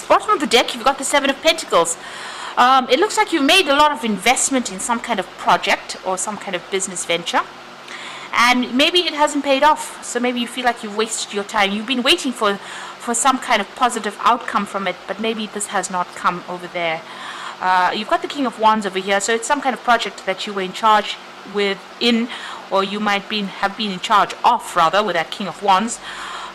Bottom of the deck, you've got the Seven of Pentacles. It looks like you've made a lot of investment in some kind of project or some kind of business venture, and maybe it hasn't paid off. So maybe you feel like you've wasted your time. You've been waiting for some kind of positive outcome from it, but maybe this has not come over there. You've got the King of Wands over here, so it's some kind of project that you were in charge or you might have been in charge of, rather, with that King of Wands.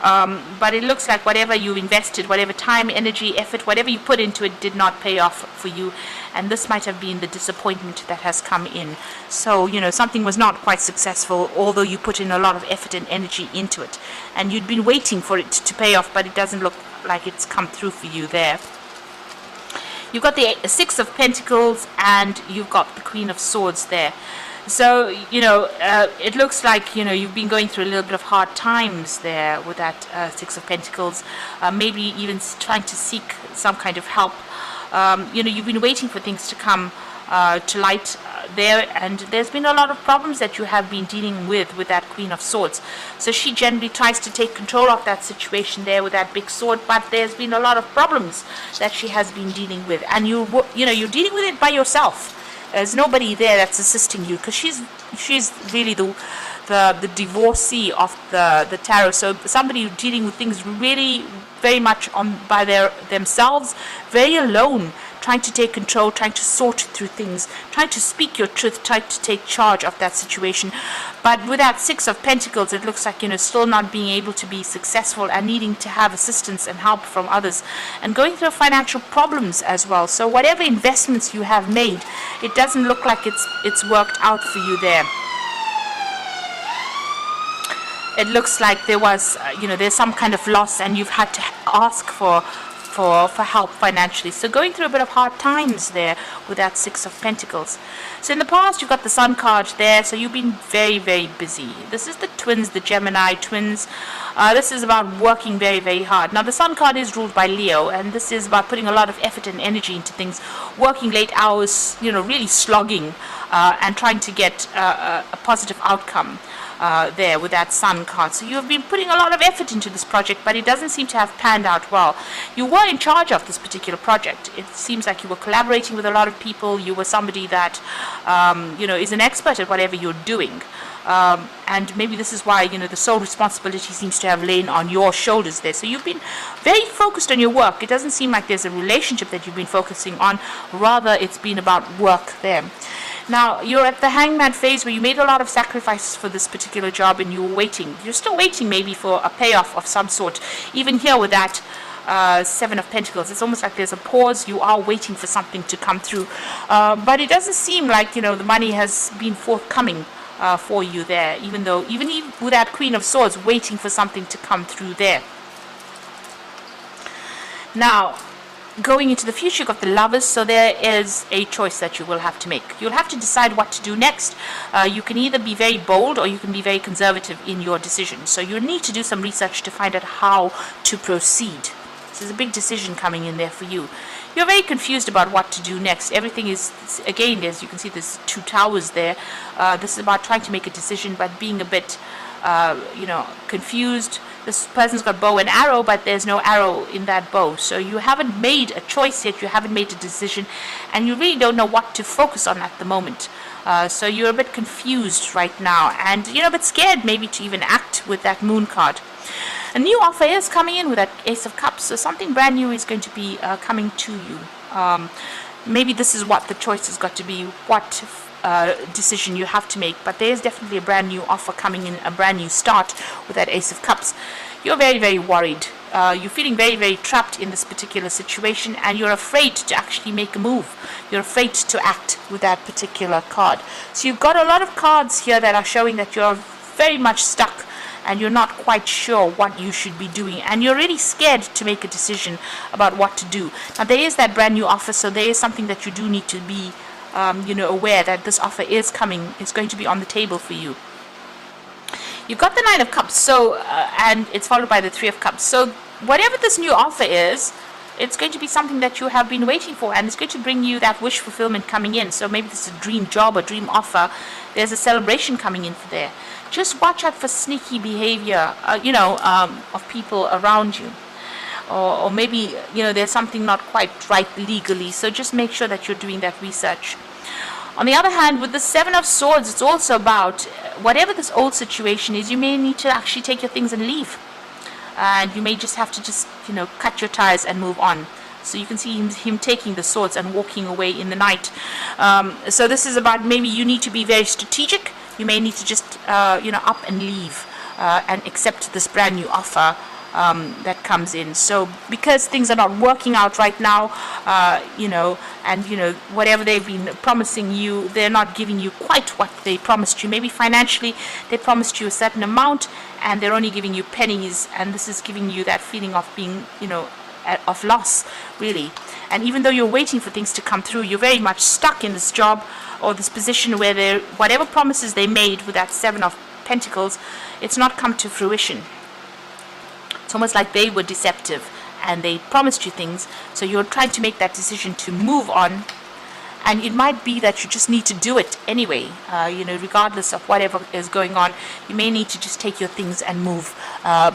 But it looks like whatever you invested, whatever time, energy, effort, whatever you put into it did not pay off for you. And this might have been the disappointment that has come in. So, something was not quite successful, although you put in a lot of effort and energy into it. And you'd been waiting for it to pay off, but it doesn't look like it's come through for you there. You've got the Six of Pentacles and you've got the Queen of Swords there. So, it looks like, you've been going through a little bit of hard times there with that Six of Pentacles, maybe even trying to seek some kind of help. You've been waiting for things to come to light there, and there's been a lot of problems that you have been dealing with that Queen of Swords. So she generally tries to take control of that situation there with that big sword, but there's been a lot of problems that she has been dealing with, and you're dealing with it by yourself. There's nobody there that's assisting you, because she's really the divorcee of the tarot. So somebody dealing with things really very much by themselves, very alone, trying to take control, trying to sort through things, trying to speak your truth, trying to take charge of that situation. But with that Six of Pentacles, it looks like, still not being able to be successful and needing to have assistance and help from others, and going through financial problems as well. So whatever investments you have made, it doesn't look like it's worked out for you there. It looks like there was, there's some kind of loss, and you've had to ask for help financially. So going through a bit of hard times there with that Six of Pentacles. So in the past, you've got the Sun card there, so you've been very, very busy. This is the twins, the Gemini twins. This is about working very, very hard. Now, the Sun card is ruled by Leo, and this is about putting a lot of effort and energy into things, working late hours, really slogging, and trying to get a positive outcome. There with that Sun card. So you have been putting a lot of effort into this project, but it doesn't seem to have panned out well. You were in charge of this particular project. It seems like you were collaborating with a lot of people. You were somebody that is an expert at whatever you're doing, and maybe this is why the sole responsibility seems to have lain on your shoulders there. So you've been very focused on your work. It doesn't seem like there's a relationship that you've been focusing on, rather it's been about work there. Now, you're at the Hangman phase where you made a lot of sacrifices for this particular job, and you were waiting. You're still waiting maybe for a payoff of some sort. Even here with that Seven of Pentacles, it's almost like there's a pause. You are waiting for something to come through. But it doesn't seem like, the money has been forthcoming for you there, even with that Queen of Swords, waiting for something to come through there. Now, going into the future, you've got the Lovers, so there is a choice that you will have to make. You'll have to decide what to do next. You can either be very bold or you can be very conservative in your decision. So you need to do some research to find out how to proceed. So there's a big decision coming in there for you. You're very confused about what to do next. Everything is, again, as you can see, there's two towers there. This is about trying to make a decision, but being a bit, confused. This person's got bow and arrow, but there's no arrow in that bow. So you haven't made a choice yet, you haven't made a decision, and you really don't know what to focus on at the moment. So you're a bit confused right now, and a bit scared maybe to even act with that Moon card. A new offer is coming in with that Ace of Cups, so something brand new is going to be coming to you. Maybe this is what the choice has got to be, what decision you have to make, but there is definitely a brand new offer coming in, a brand new start with that Ace of Cups. You're very, very worried. You're feeling very, very trapped in this particular situation, and you're afraid to actually make a move. You're afraid to act with that particular card. So you've got a lot of cards here that are showing that you're very much stuck and you're not quite sure what you should be doing, and you're really scared to make a decision about what to do. Now, there is that brand new offer, so there is something that you do need to be aware that this offer is coming. It's going to be on the table for you. You've got the Nine of Cups, so and it's followed by the Three of Cups. So whatever this new offer is, it's going to be something that you have been waiting for, and it's going to bring you that wish fulfillment coming in. So maybe this is a dream job, a dream offer. There's a celebration coming in for there. Just watch out for sneaky behavior, of people around you. or maybe there's something not quite right legally. So just make sure that you're doing that research. On the other hand, with the Seven of Swords, it's also about whatever this old situation is, you may need to actually take your things and leave. And you may just have to cut your ties and move on. So you can see him taking the swords and walking away in the night. So this is about maybe you need to be very strategic. You may need to just up and leave and accept this brand new offer that comes in. So because things are not working out right now, whatever they've been promising you, they're not giving you quite what they promised you. Maybe financially they promised you a certain amount and they're only giving you pennies, and this is giving you that feeling of being of loss, really. And even though you're waiting for things to come through, you're very much stuck in this job or this position where whatever promises they made with that Seven of Pentacles, it's not come to fruition. It's almost like they were deceptive and they promised you things, so you're trying to make that decision to move on, and it might be that you just need to do it anyway, regardless of whatever is going on. You may need to just take your things and move,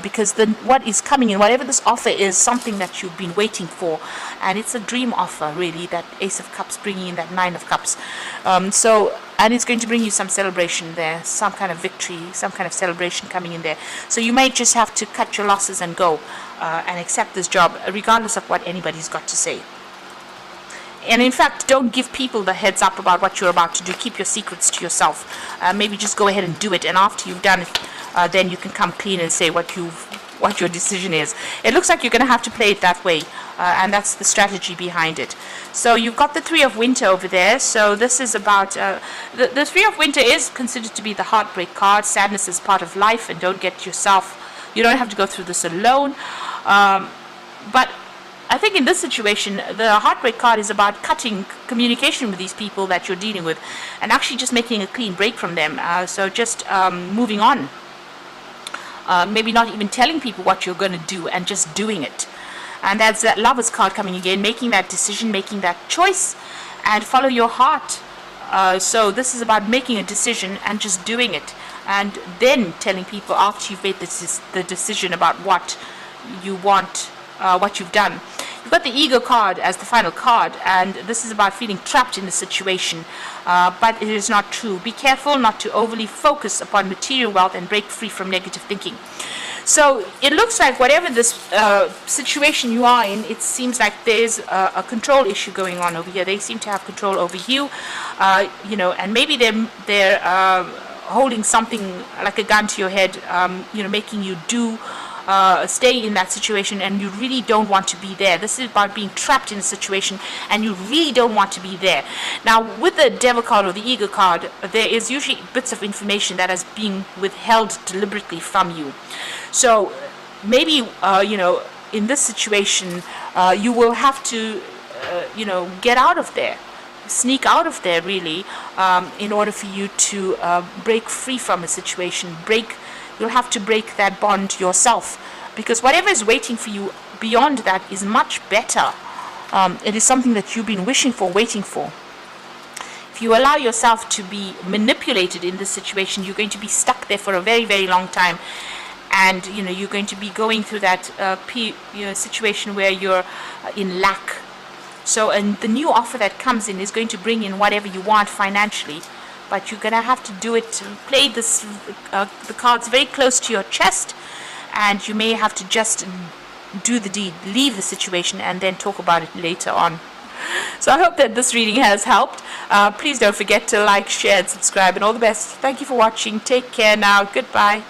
because what is coming in, whatever this offer is, something that you've been waiting for, and it's a dream offer, really, that Ace of Cups bringing in that Nine of Cups. And it's going to bring you some celebration there, some kind of victory, some kind of celebration coming in there. So you might just have to cut your losses and go and accept this job, regardless of what anybody's got to say. And in fact, don't give people the heads up about what you're about to do. Keep your secrets to yourself. Maybe just go ahead and do it, and after you've done it, then you can come clean and say what your decision is. It looks like you're going to have to play it that way, and that's the strategy behind it. So you've got the Three of Winter over there. So this is about the Three of Winter is considered to be the heartbreak card. Sadness is part of life, and you don't have to go through this alone. But I think in this situation, the heartbreak card is about cutting communication with these people that you're dealing with and actually just making a clean break from them. So just moving on. Maybe not even telling people what you're going to do and just doing it. And that's that Lover's card coming again, making that decision, making that choice, and follow your heart. So this is about making a decision and just doing it. And then telling people after you've made the decision about what you want, what you've done. You've got the Ego card as the final card, and this is about feeling trapped in the situation, but it is not true. Be careful not to overly focus upon material wealth and break free from negative thinking. So it looks like whatever this situation you are in, it seems like there's a control issue going on over here. They seem to have control over you, and maybe they're holding something like a gun to your head, making you stay in that situation, and you really don't want to be there. This is about being trapped in a situation and you really don't want to be there. Now with the Devil card or the Ego card, there is usually bits of information that is being withheld deliberately from you. So maybe in this situation you will have to get out of there, sneak out of there, really, in order for you to break free from a situation. You'll have to break that bond yourself, because whatever is waiting for you beyond that is much better. It is something that you've been wishing for, waiting for. If you allow yourself to be manipulated in this situation, you're going to be stuck there for a very, very long time. And you're going to be going through that situation where you're in lack. So, and the new offer that comes in is going to bring in whatever you want financially. But you're going to have to do it, play the cards very close to your chest, and you may have to just do the deed, leave the situation, and then talk about it later on. So I hope that this reading has helped. Please don't forget to like, share, and subscribe, and all the best. Thank you for watching. Take care now. Goodbye.